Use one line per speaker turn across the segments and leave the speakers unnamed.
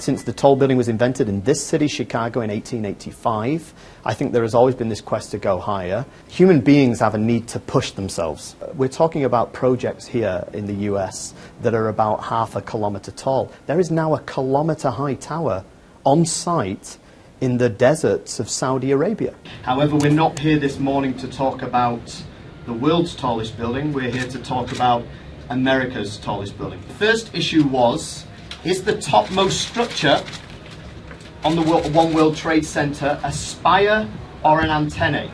since the tall building was invented in this city, Chicago, in 1885. I think there has always been this quest to go higher. Human beings have a need to push themselves. We're talking about projects here in the US that are about half a kilometer tall. There is now a kilometer-high tower on site in the deserts of Saudi Arabia. However, we're not here this morning to talk about the world's tallest building. We're here to talk about America's tallest building. The first issue was, is the topmost structure on the One World Trade Center a spire or an antenna?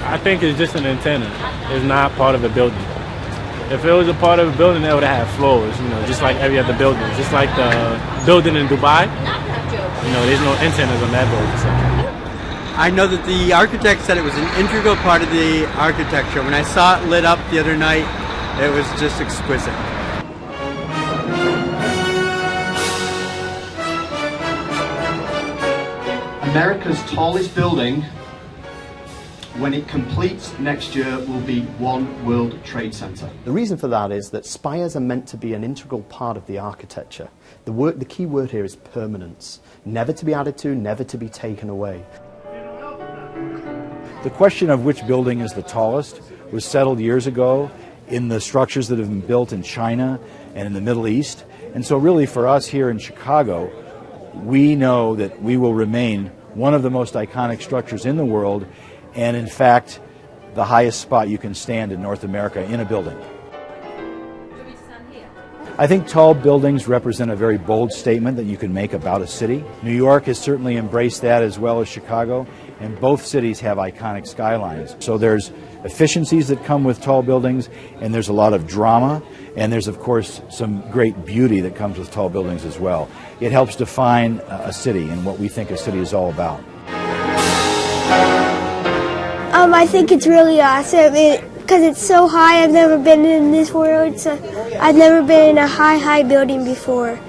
I think it's just an antenna. It's not part of a building. If it was a part of a building, it would have floors, you know, just like every other building. Just like the building in Dubai, you know, there's no antennas on that building. So.
I know that the architect said it was an integral part of the architecture. When I saw it lit up the other night, it was just exquisite.
America's tallest building, when it completes next year, will be One World Trade Center. The reason for that is that spires are meant to be an integral part of the architecture. The key word here is permanence. Never to be added to, never to be taken away.
The question of which building is the tallest was settled years ago in the structures that have been built in China and in the Middle East. And so really for us here in Chicago, we know that we will remain one of the most iconic structures in the world, and in fact, the highest spot you can stand in North America in a building. I think tall buildings represent a very bold statement that you can make about a city. New York has certainly embraced that as well as Chicago, and both cities have iconic skylines. So there's efficiencies that come with tall buildings, and there's a lot of drama, and there's of course some great beauty that comes with tall buildings as well. It helps define a city and what we think a city is all about.
I think it's really awesome because it's so high. I've never been in this world, so I've never been in a high building before.